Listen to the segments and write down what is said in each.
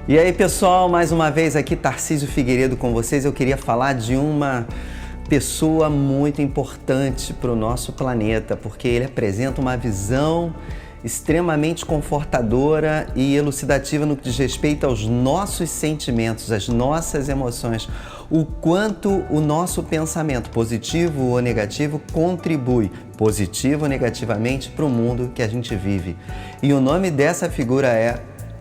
E aí, pessoal, mais uma vez aqui Tarcísio Figueiredo com vocês. Eu queria falar de uma pessoa muito importante para o nosso planeta, porque ele apresenta uma visão extremamente confortadora e elucidativa no que diz respeito aos nossos sentimentos, às nossas emoções, o quanto o nosso pensamento, positivo ou negativo, contribui, positivo ou negativamente, para o mundo que a gente vive. E o nome dessa figura é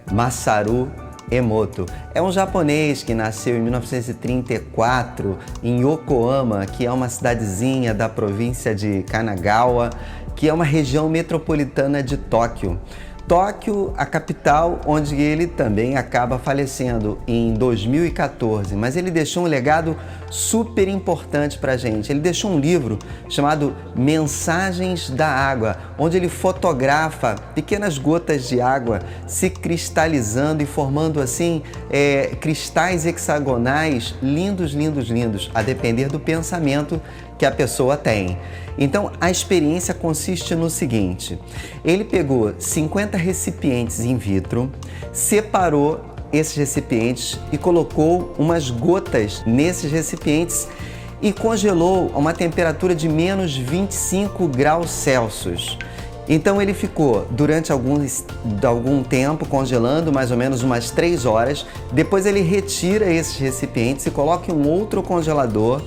Masaru Emoto. É um japonês que nasceu em 1934 em Yokohama, que é uma cidadezinha da província de Kanagawa, que é uma região metropolitana de Tóquio. Tóquio, a capital, onde ele também acaba falecendo em 2014, mas ele deixou um legado super importante para a gente. Ele deixou um livro chamado Mensagens da Água, onde ele fotografa pequenas gotas de água se cristalizando e formando assim cristais hexagonais lindos, lindos, lindos, a depender do pensamento que a pessoa tem. Então, a experiência consiste no seguinte: ele pegou 50 recipientes in vitro, separou esses recipientes e colocou umas gotas nesses recipientes e congelou a uma temperatura de menos 25 graus Celsius. Então ele ficou durante algum tempo congelando, mais ou menos umas 3 horas. Depois ele retira esses recipientes e coloca em um outro congelador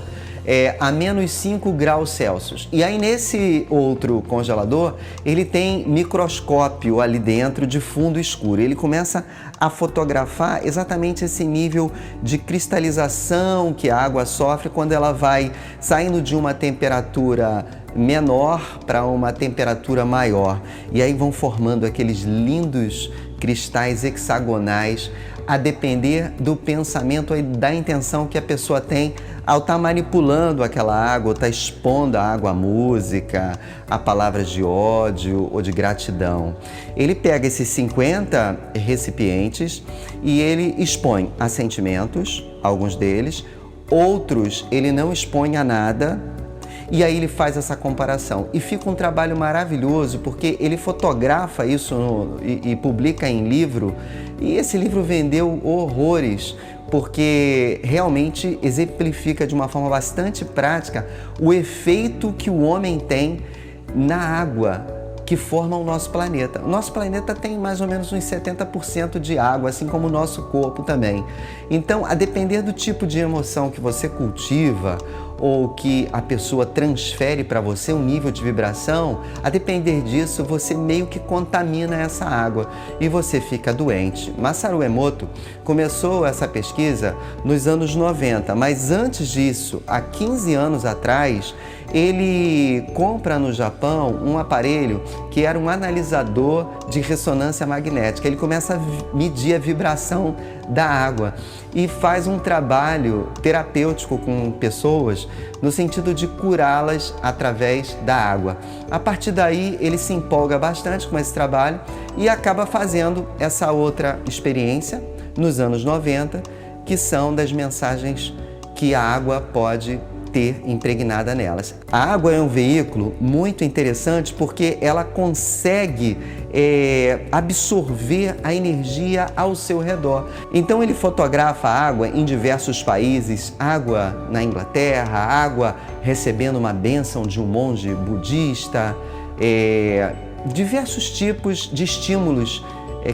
a menos 5 graus Celsius. E aí nesse outro congelador, ele tem microscópio ali dentro de fundo escuro. Ele começa a fotografar exatamente esse nível de cristalização que a água sofre quando ela vai saindo de uma temperatura menor para uma temperatura maior. E aí vão formando aqueles lindos cristais hexagonais, a depender do pensamento e da intenção que a pessoa tem ao estar manipulando aquela água, ou estar expondo a água à música, a palavras de ódio ou de gratidão. Ele pega esses 50 recipientes e ele expõe a sentimentos, alguns deles, outros ele não expõe a nada. E aí ele faz essa comparação e fica um trabalho maravilhoso, porque ele fotografa isso e publica em livro, e esse livro vendeu horrores, porque realmente exemplifica de uma forma bastante prática o efeito que o homem tem na água que forma o nosso planeta. O nosso planeta tem mais ou menos uns 70% de água, assim como o nosso corpo também. Então, a depender do tipo de emoção que você cultiva ou que a pessoa transfere para você, um nível de vibração, a depender disso, você meio que contamina essa água e você fica doente. Masaru Emoto começou essa pesquisa nos anos 90, mas antes disso, há 15 anos atrás, ele compra no Japão um aparelho que era um analisador de ressonância magnética. Ele começa a medir a vibração da água e faz um trabalho terapêutico com pessoas no sentido de curá-las através da água. A partir daí, ele se empolga bastante com esse trabalho e acaba fazendo essa outra experiência nos anos 90, que são das mensagens que a água pode ter impregnada nelas. A água é um veículo muito interessante porque ela consegue absorver a energia ao seu redor. Então ele fotografa a água em diversos países, água na Inglaterra, água recebendo uma bênção de um monge budista, diversos tipos de estímulos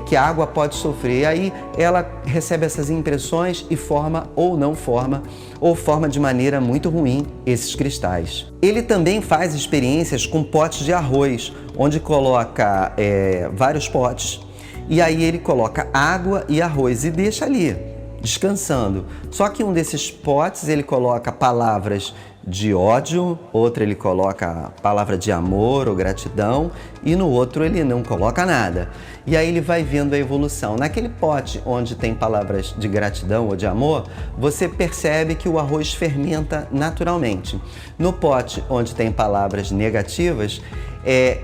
que a água pode sofrer. Aí ela recebe essas impressões e forma ou não forma, ou forma de maneira muito ruim esses cristais. Ele também faz experiências com potes de arroz, onde coloca vários potes e aí ele coloca água e arroz e deixa ali, descansando. Só que um desses potes ele coloca palavras de ódio, outro ele coloca a palavra de amor ou gratidão e no outro ele não coloca nada. E aí ele vai vendo a evolução. Naquele pote onde tem palavras de gratidão ou de amor, você percebe que o arroz fermenta naturalmente. No pote onde tem palavras negativas,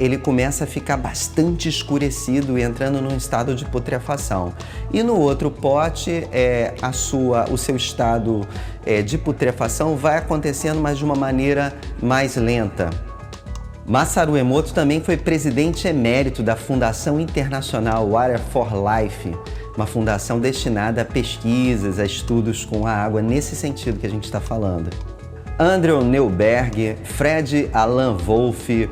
ele começa a ficar bastante escurecido e entrando num estado de putrefação. E no outro pote, o seu estado de putrefação vai acontecendo, mas de uma maneira mais lenta. Masaru Emoto também foi presidente emérito da Fundação Internacional Water for Life, uma fundação destinada a pesquisas, a estudos com a água, nesse sentido que a gente está falando. Andrew Neuberg, Fred Alan Wolfe,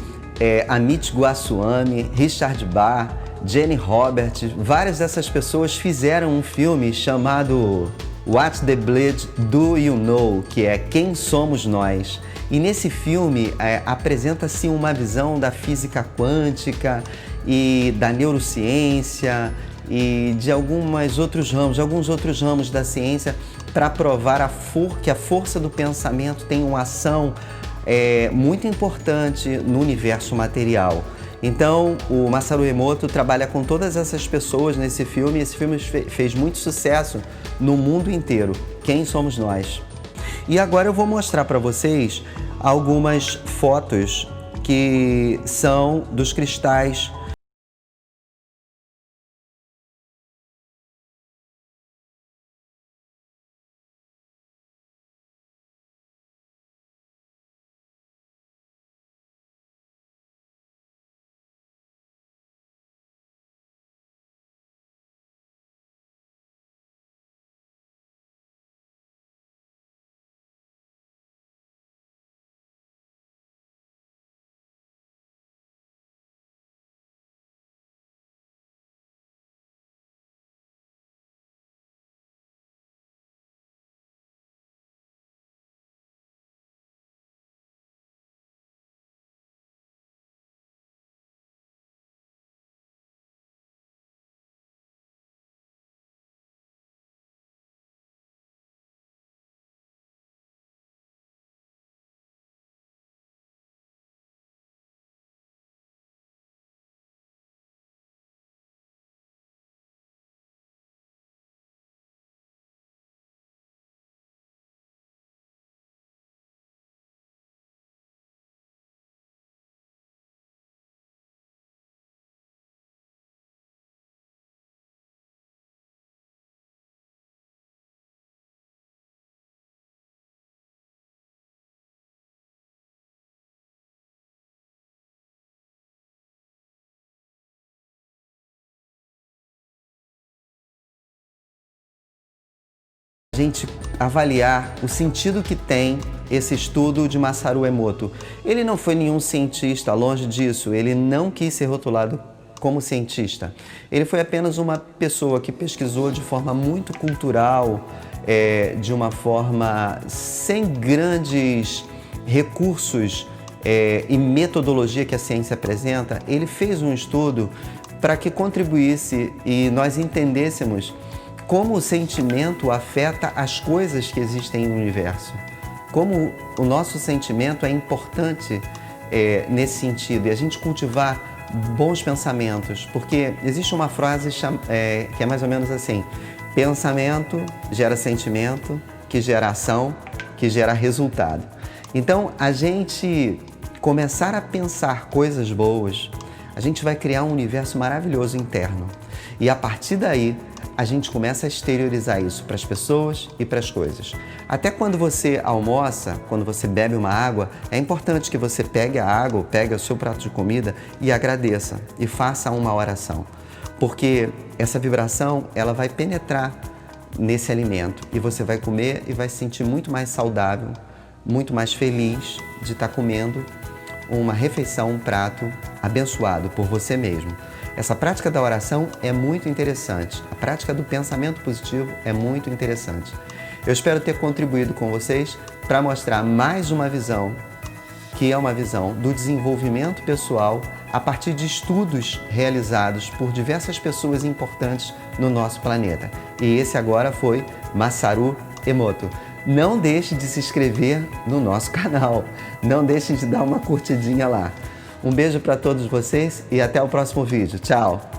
Amit Goswami, Richard Bach, Jenny Roberts, várias dessas pessoas fizeram um filme chamado What the Bleed Do You Know, que é Quem Somos Nós. E nesse filme apresenta-se uma visão da física quântica e da neurociência e de alguns outros ramos da ciência para provar que a força do pensamento tem uma ação muito importante no universo material. Então, o Masaru Emoto trabalha com todas essas pessoas nesse filme, e esse filme fez muito sucesso no mundo inteiro. Quem somos nós? E agora eu vou mostrar para vocês algumas fotos que são dos cristais. A gente avaliar o sentido que tem esse estudo de Masaru Emoto. Ele não foi nenhum cientista, longe disso, ele não quis ser rotulado como cientista. Ele foi apenas uma pessoa que pesquisou de forma muito cultural, de uma forma sem grandes recursos e metodologia que a ciência apresenta. Ele fez um estudo para que contribuísse e nós entendêssemos como o sentimento afeta as coisas que existem no universo. Como o nosso sentimento é importante nesse sentido, e a gente cultivar bons pensamentos, porque existe uma frase que é mais ou menos assim: pensamento gera sentimento, que gera ação, que gera resultado. Então, a gente começar a pensar coisas boas, a gente vai criar um universo maravilhoso interno. E a partir daí, a gente começa a exteriorizar isso para as pessoas e para as coisas. Até quando você almoça, quando você bebe uma água, é importante que você pegue a água, pegue o seu prato de comida e agradeça e faça uma oração. Porque essa vibração, ela vai penetrar nesse alimento e você vai comer e vai se sentir muito mais saudável, muito mais feliz de estar comendo uma refeição, um prato abençoado por você mesmo. Essa prática da oração é muito interessante. A prática do pensamento positivo é muito interessante. Eu espero ter contribuído com vocês para mostrar mais uma visão, que é uma visão do desenvolvimento pessoal a partir de estudos realizados por diversas pessoas importantes no nosso planeta. E esse agora foi Masaru Emoto. Não deixe de se inscrever no nosso canal. Não deixe de dar uma curtidinha lá. Um beijo para todos vocês e até o próximo vídeo. Tchau!